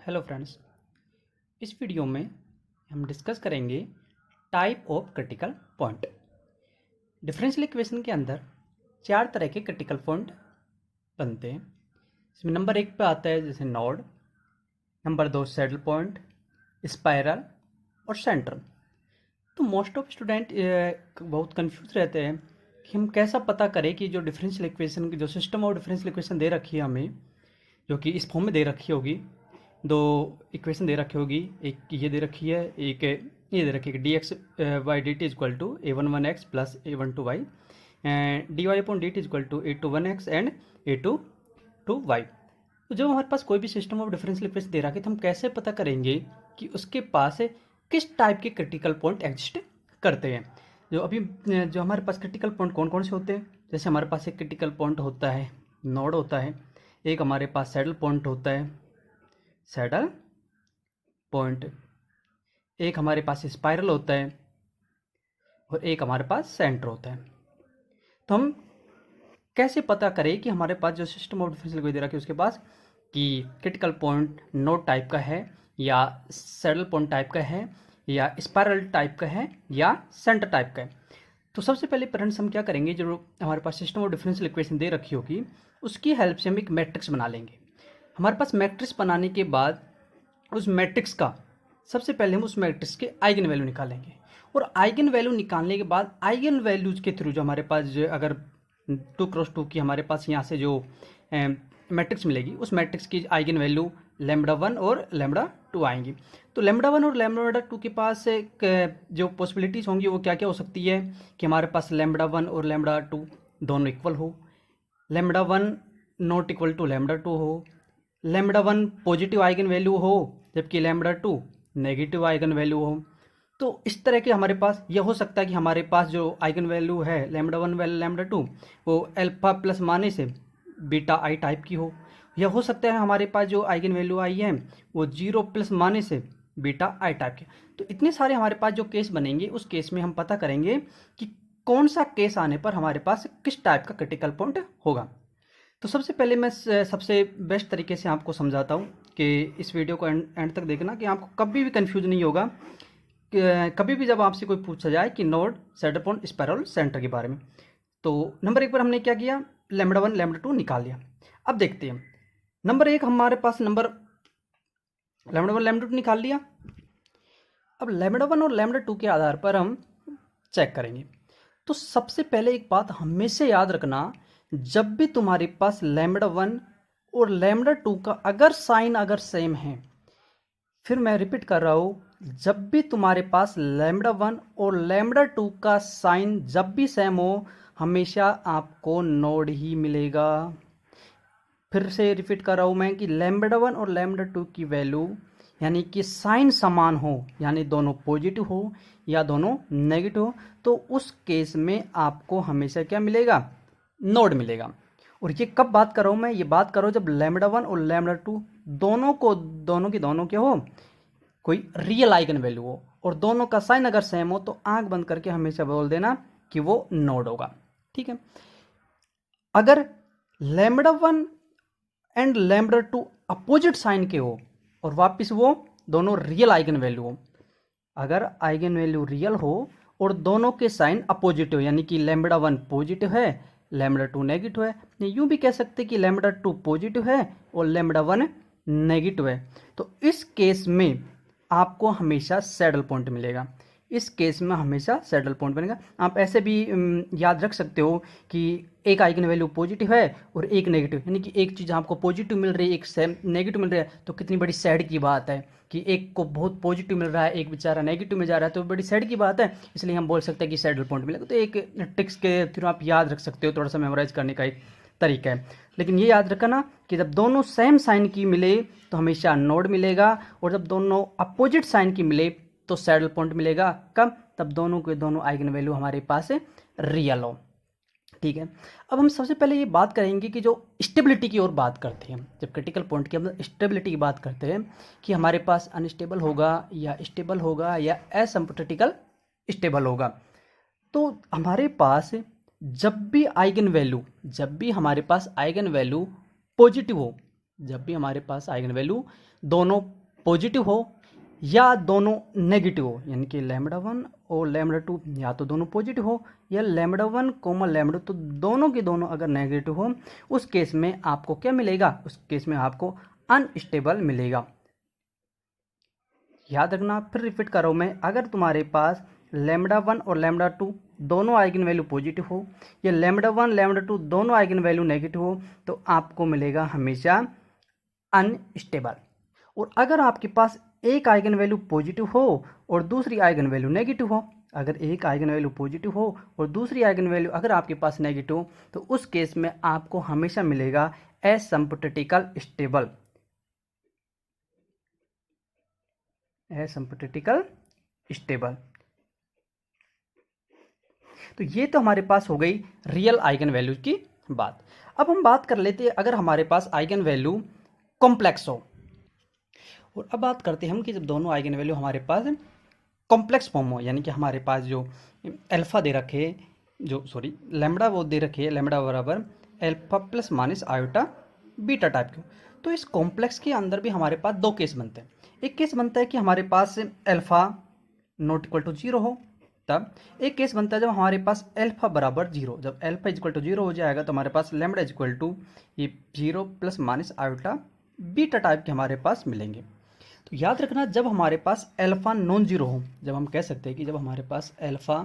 Hello friends, इस video में हम डिस्कस करेंगे type of critical point. Differential equation के अंदर चार तरह के क्रिटिकल पॉइंट बनते हैं। इसमें नंबर एक पे आता है जैसे नोड, नंबर दो सैडल पॉइंट, स्पाइरल और सेंट्रल। तो मोस्ट ऑफ स्टूडेंट बहुत कंफ्यूज रहते हैं कि हम कैसा पता करें कि जो डिफरेंशियल इक्वेशन की जो सिस्टम ऑफ डिफरेंशियल इक्वेशन दे रखी है हमें, जो कि इस फॉर्म में दे रखी होगी, दो इक्वेशन दे रखी होगी, एक ये दे रखी है, एक ये दे रखी है D X Y D T is equal to A one one X plus A one two Y, D Y upon D T is equal to A two one X and A two two Y. तो जब हमारे पास कोई भी system of differential equation दे रखा है तो हम कैसे पता करेंगे कि उसके पास किस टाइप के क्रिटिकल पॉइंट एग्जिस्ट करते हैं। जो हमारे पास क्रिटिकल पॉइंट कौन कौन से होते हैं, जैसे हमारे पास एक क्रिटिकल पॉइंट होता है नोड होता है, एक हमारे पास सैडल पॉइंट होता है सैडल पॉइंट, एक हमारे पास स्पाइरल होता है और एक हमारे पास सेंटर होता है। तो हम कैसे पता करें कि हमारे पास जो सिस्टम ऑफ डिफरेंशियल इक्वेशन दे रखी है उसके पास कि क्रिटिकल पॉइंट नोड टाइप का है या सैडल पॉइंट टाइप का है या स्पाइरल टाइप का है या सेंटर टाइप का है। तो सबसे पहले फ्रेंड्स हम क्या करेंगे, जो हमारे पास सिस्टम ऑफ डिफरेंशियल इक्वेशन दे रखी होगी उसकी हेल्प से हम एक मैट्रिक्स बना लेंगे। हमारे पास मैट्रिक्स बनाने के बाद उस मैट्रिक्स का सबसे पहले हम उस मैट्रिक्स के आइगन वैल्यू निकालेंगे और आइगन वैल्यू निकालने के बाद आइगन वैल्यूज के थ्रू जो हमारे पास जो अगर 2x2 की हमारे पास यहाँ से जो मैट्रिक्स मिलेगी उस मैट्रिक्स की आइगन वैल्यू लैम्बडा 1 और लैम्बडा 2 आएंगी। तो लैम्बडा 1 और लैम्बडा 2 के पास एक जो पॉसिबिलिटीज़ होंगी वो क्या क्या हो सकती है कि हमारे पास लैम्बडा 1 और लैम्बडा 2 दोनों इक्वल हो, lambda 1 not equal to lambda 2 हो, लैम्बडा 1 पॉजिटिव आइगन वैल्यू हो जबकि लैम्बडा 2 नेगेटिव आइगन वैल्यू हो। तो इस तरह के हमारे पास यह हो सकता है कि हमारे पास जो आइगन वैल्यू है लैम्बडा 1 व लैम्बडा 2 वो अल्फा प्लस माने से बीटा आई टाइप की हो। यह हो सकता है हमारे पास जो आइगन वैल्यू आई है वो 0 प्लस माने से बीटा आई टाइप की। तो इतने सारे हमारे पास जो केस बनेंगे उस केस में हम पता करेंगे कि कौन सा केस आने पर हमारे पास किस टाइप का क्रिटिकल पॉइंट होगा। तो सबसे पहले मैं सबसे बेस्ट तरीके से आपको समझाता हूँ कि इस वीडियो को एंड तक देखना कि आपको कभी भी कंफ्यूज नहीं होगा कि कभी भी जब आपसे कोई पूछा जाए कि node saddle point spiral centre के बारे में। तो नंबर एक पर हमने क्या किया, लैम्बडा 1 लैम्बडा 2 निकाल लिया। अब देखते हैं नंबर एक हमारे पास नंबर लैम्बडा 1 लैम्बडा 2 निकाल लिया। अब लैम्बडा 1 और लैम्बडा 2 के आधार पर हम चेक करेंगे। तो सबसे पहले एक बात हमेशा याद रखना, जब भी तुम्हारे पास लैम्बडा 1 और लैम्बडा 2 का अगर साइन अगर सेम है, फिर मैं रिपीट कर रहा हूँ, जब भी तुम्हारे पास लैम्बडा 1 और लैम्बडा 2 का साइन जब भी सेम हो हमेशा आपको नोड ही मिलेगा। फिर से रिपीट कर रहा हूँ मैं कि लैम्बडा 1 और लैम्बडा 2 की वैल्यू यानी कि साइन समान हो, यानी दोनों पॉजिटिव हो या दोनों नेगेटिव हो, तो उस केस में आपको हमेशा क्या मिलेगा, नोड मिलेगा। और ये कब बात कर रहा हूँ मैं, ये बात कर रहा हूँ जब लैम्बडा 1 और लैम्बडा 2 दोनों के हो कोई रियल आइगन वैल्यू हो और दोनों का साइन अगर सेम हो तो आंख बंद करके हमेशा बोल देना कि वो नोड होगा। ठीक है। अगर lambda 1 and lambda 2 opposite sign के हो और वापस वो दोनों रियल आइगन वैल्यू हो, अगर आइगन वैल्यू रियल हो और दोनों के साइन अपोजिट हो यानी कि लैम्बडा 1 पॉजिटिव है लैम्बडा 2 नेगेटिव है, यूं भी कह सकते कि लैम्बडा 2 पॉजिटिव है और लैम्बडा 1 नेगेटिव है, तो इस केस में आपको हमेशा सैडल पॉइंट मिलेगा। इस केस में हमेशा सैडल पॉइंट बनेगा। आप ऐसे भी याद रख सकते हो कि एक आइगन वैल्यू पॉजिटिव है और एक नेगेटिव, यानी कि एक चीज़ आपको पॉजिटिव मिल रही है एक नेगेटिव मिल रहा है, तो कितनी बड़ी सैड की बात है कि एक को बहुत पॉजिटिव मिल रहा है एक बेचारा नेगेटिव में जा रहा है, तो बड़ी सैड की बात है। इसलिए हम बोल सकते हैं कि सैडल पॉइंट मिलेगा। तो एक ट्रिक्स के थ्रू आप याद रख सकते हो, थोड़ा सा मेमोराइज करने का एक तरीका है। लेकिन ये याद रखना कि जब दोनों सेम साइन की मिले तो हमेशा नोड मिलेगा और जब दोनों अपोजिट साइन की मिले तो सैडल पॉइंट मिलेगा। कब, तब दोनों के दोनों आइगन वैल्यू हमारे पास रियल हो। ठीक है। अब हम सबसे पहले ये बात करेंगे कि जो स्टेबिलिटी की ओर बात करते हैं, जब क्रिटिकल पॉइंट की हम स्टेबिलिटी की बात करते हैं कि हमारे पास अनस्टेबल होगा या स्टेबल होगा या एसिम्प्टोटिकल स्टेबल होगा। तो हमारे पास जब भी हमारे पास आइगन वैल्यू पॉजिटिव हो जब भी हमारे पास आइगन वैल्यू दोनों पॉजिटिव हो या दोनों नेगेटिव हो, यानी कि लैम्बडा 1 और लैम्बडा 2 या तो दोनों पॉजिटिव हो या लैम्बडा 1 कोमा लैम्बडा 2 दोनों के दोनों अगर नेगेटिव हो, उस केस में आपको क्या मिलेगा? उस केस में आपको अनस्टेबल मिलेगा। याद रखना, फिर रिपीट कर रहा हूँ मैं, अगर तुम्हारे पास लैम्बडा 1 और लैम्बडा 2 दोनों आइगन वैल्यू पॉजिटिव हो या लैम्बडा 1 लैम्बडा 2 दोनों आइगन वैल्यू नेगेटिव हो, तो आपको मिलेगा हमेशा अनस्टेबल। और अगर आपके पास एक आइगन वैल्यू पॉजिटिव हो और दूसरी आइगन वैल्यू नेगेटिव हो, अगर एक आइगन वैल्यू पॉजिटिव हो और दूसरी आइगन वैल्यू अगर आपके पास नेगेटिव हो, तो उस केस में आपको हमेशा मिलेगा एसिम्प्टोटिकल स्टेबल। एसिम्प्टोटिकल स्टेबल। तो ये तो हमारे पास हो गई रियल आइगन वैल्यूज की बात। अब हम बात कर लेते हैं अगर हमारे पास आइगन वैल्यू कॉम्प्लेक्स हो। और अब बात करते हैं हम कि जब दोनों आइगन वैल्यू हमारे पास कॉम्प्लेक्स फॉर्म हो, यानी कि हमारे पास जो अल्फा दे रखे, लैम्बडा वो दे रखे है, लैम्बडा बराबर alpha plus minus iota beta type के। तो इस कॉम्प्लेक्स के अंदर भी हमारे पास दो केस बनते हैं। एक केस बनता है कि हमारे पास alpha not equal to zero हो, तब एक केस बनता है जब हमारे पास अल्फा बराबर जीरो। जब अल्फा इक्वल टू जीरो हो जाएगा तो हमारे पास लैम्बडा इक्वल टू ये zero plus minus iota beta type के हमारे पास मिलेंगे। तो याद रखना, जब हमारे पास अल्फा नॉन जीरो हो, जब हम कह सकते हैं कि जब हमारे पास alpha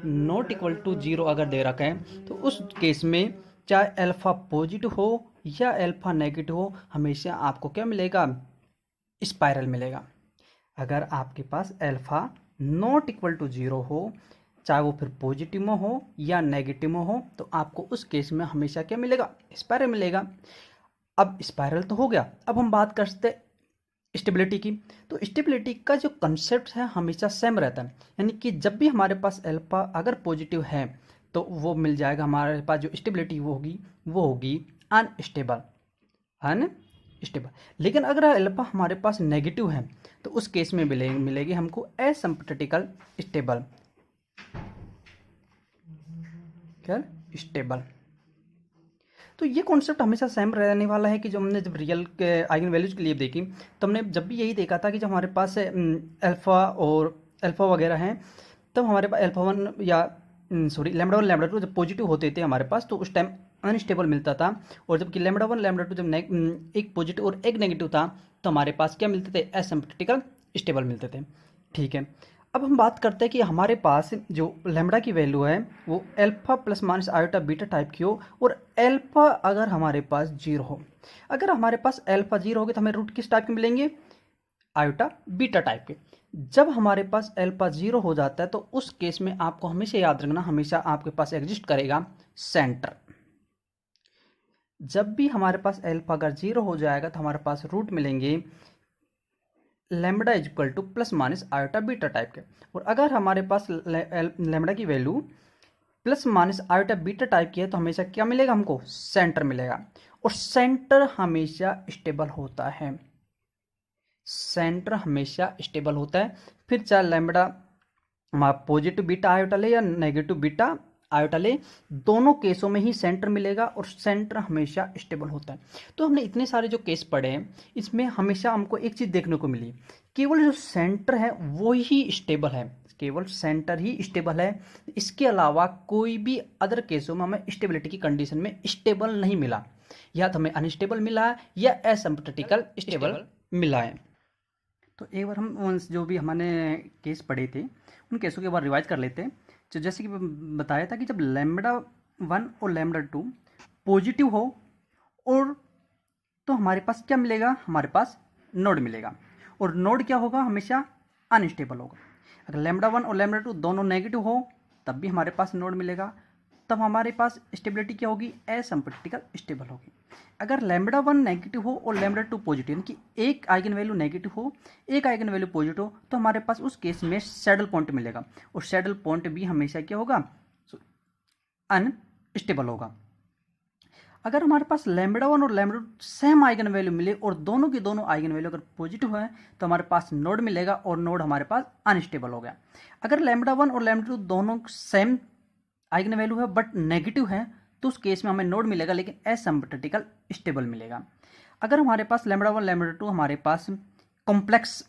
not equal to zero अगर दे रखा है, तो उस केस में चाहे अल्फा पॉजिटिव हो या अल्फा नेगेटिव हो, हमेशा आपको क्या मिलेगा? स्पाइरल मिलेगा। अगर आपके पास alpha not equal to zero हो, चाहे वो फिर पॉजिटिव में हो या नेगेटिव में हो, तो आपको उस केस में हमेशा क्या मिलेगा? स्पाइरल मिलेगा। अब स्पाइरल तो हो गया, अब हम बात कर सकते स्टेबिलिटी की। तो स्टेबिलिटी का जो कंसेप्ट है हमेशा सेम रहता है, यानी कि जब भी हमारे पास अल्फा अगर पॉजिटिव है तो वो मिल जाएगा, हमारे पास जो स्टेबिलिटी वो होगी अनस्टेबल। अनस्टेबल। लेकिन अगर अल्फा हमारे पास नेगेटिव है तो उस केस में मिलेगी हमको एसिम्प्टोटिकल स्टेबल। क्या? स्टेबल। तो ये कॉन्सेप्ट हमेशा सेम रहने वाला है कि जो हमने जब रियल के आइगन वैल्यूज के लिए देखी, तो हमने जब भी यही देखा था कि जब हमारे पास अल्फा और अल्फा वगैरह हैं, तब हमारे पास अल्फा वन या लैम्बडा वन लैम्बडा टू जब पॉजिटिव होते थे हमारे पास, तो उस टाइम अनस्टेबल मिलता था। और जबकि लैम्बडा वन लैम्बडा टू जब एक पॉजिटिव और एक नेगेटिव था, तो हमारे पास क्या मिलते थे? एसिम्प्टोटिकल स्टेबल मिलते थे। ठीक है, अब हम बात करते हैं कि हमारे पास जो लैम्बडा की वैल्यू है वो alpha plus minus iota beta type की हो और अल्फा अगर हमारे पास जीरो हो। अगर हमारे पास अल्फा जीरो होगी तो हमें रूट किस टाइप के मिलेंगे? आयोटा बीटा टाइप के। जब हमारे पास अल्फा जीरो हो जाता है तो उस केस में आपको हमेशा याद रखना, हमेशा आपके पास एग्जिस्ट करेगा सेंटर। जब भी हमारे पास अल्फा अगर जीरो हो जाएगा तो हमारे पास रूट मिलेंगे lambda is equal two plus minus iota beta type के। और अगर हमारे पास लैम्बडा की value plus minus iota beta type की है तो हमेशा क्या मिलेगा हमको? सेंटर मिलेगा। और सेंटर हमेशा स्टेबल होता है। सेंटर हमेशा स्टेबल होता है, फिर चाहे लैम्बडा पॉजिटिव बीटा आयोटा ले या नेगेटिव बीटा आयोटा ले, दोनों केसों में ही सेंटर मिलेगा और सेंटर हमेशा स्टेबल होता है। तो हमने इतने सारे जो केस पढ़े हैं, इसमें हमेशा हमको एक चीज़ देखने को मिली, केवल जो सेंटर है वो ही स्टेबल है, केवल सेंटर ही स्टेबल है। इसके अलावा कोई भी अदर केसों में हमें स्टेबिलिटी की कंडीशन में स्टेबल नहीं मिला, या तो हमें अनस्टेबल मिला है या एसिम्प्टोटिकल स्टेबल मिला है। तो एक बार हम जो भी हमने केस पढ़े थे उन केसों के बारे रिवाइज कर लेते हैं। तो जैसे कि बताया था कि जब लैम्बडा वन और लैम्बडा टू पॉजिटिव हो और तो हमारे पास क्या मिलेगा? हमारे पास नोड मिलेगा। और नोड क्या होगा? हमेशा अनस्टेबल होगा। अगर लैम्बडा वन और लैम्बडा टू दोनों नेगेटिव हो तब भी हमारे पास नोड मिलेगा, तब हमारे पास स्टेबिलिटी क्या होगी? एसिम्प्टोटिकल स्टेबल होगी। अगर लैम्बडा वन नेगेटिव हो और लैम्बडा टू पॉजिटिव, यानी कि एक आइगन वैल्यू नेगेटिव हो एक आइगन वैल्यू पॉजिटिव हो, तो हमारे पास उस केस में सैडल पॉइंट मिलेगा। और सैडल पॉइंट भी हमेशा क्या होगा? अनस्टेबल होगा। अगर हमारे पास लैम्बडा वन और lambda to same eigen value मिले और दोनों की दोनों आइगन वैल्यू अगर पॉजिटिव है तो हमारे पास नोड मिलेगा और नोड हमारे पास अनस्टेबल हो गया। अगर लैम्बडा वन और लैम्बडा टू दोनों सेम आइगन वैल्यू है बट नेगेटिव है तो उस केस में हमें नोड मिलेगा लेकिन एसिम्प्टोटिकल स्टेबल मिलेगा। अगर हमारे पास लैम्बडा 1 लैम्बडा 2 हमारे पास कॉम्प्लेक्स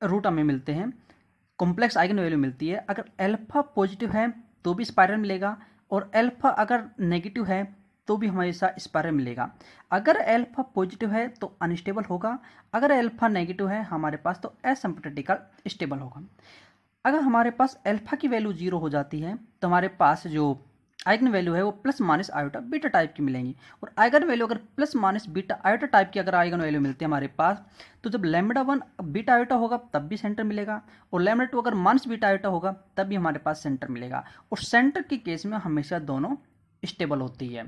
रूट हमें मिलते हैं, कॉम्प्लेक्स आइगन वैल्यू मिलती है, अगर अल्फा पॉजिटिव है तो भी स्पाइरल मिलेगा, और अल्फा अगर नेगेटिव है तो भी हमेशा स्पाइरल मिलेगा। अगर अल्फा पॉजिटिव है तो अनस्टेबल होगा, अगर अल्फा नेगेटिव है हमारे पास तो एसिम्प्टोटिकल स्टेबल होगा। अगर हमारे पास अल्फा की वैल्यू 0 हो जाती है तो हमारे पास जो आइगन वैल्यू है वो plus minus iota beta type की मिलेंगी, और आइगन वैल्यू अगर plus minus beta iota type की अगर आइगन वैल्यू मिलती है हमारे पास, तो जब लैम्बडा 1 बीटा आयोटा होगा तब भी सेंटर मिलेगा, और लैम्बडा 2 अगर माइनस बीटा आयोटा होगा तब भी हमारे पास सेंटर मिलेगा, और सेंटर के केस में हमेशा दोनों स्टेबल होती है।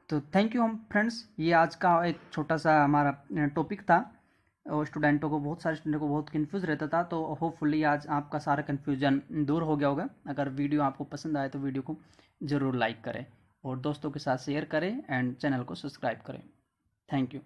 तो थैंक यू हम फ्रेंड्स, ये आज का एक छोटा सा हमारा टॉपिक था, और स्टूडेंटों को, बहुत सारे स्टूडेंटों को बहुत कन्फ्यूज़ रहता था, तो होपफुली आज आपका सारा कन्फ्यूजन दूर हो गया होगा। अगर वीडियो आपको पसंद आए तो वीडियो को ज़रूर लाइक करें और दोस्तों के साथ शेयर करें एंड चैनल को सब्सक्राइब करें। Thank you.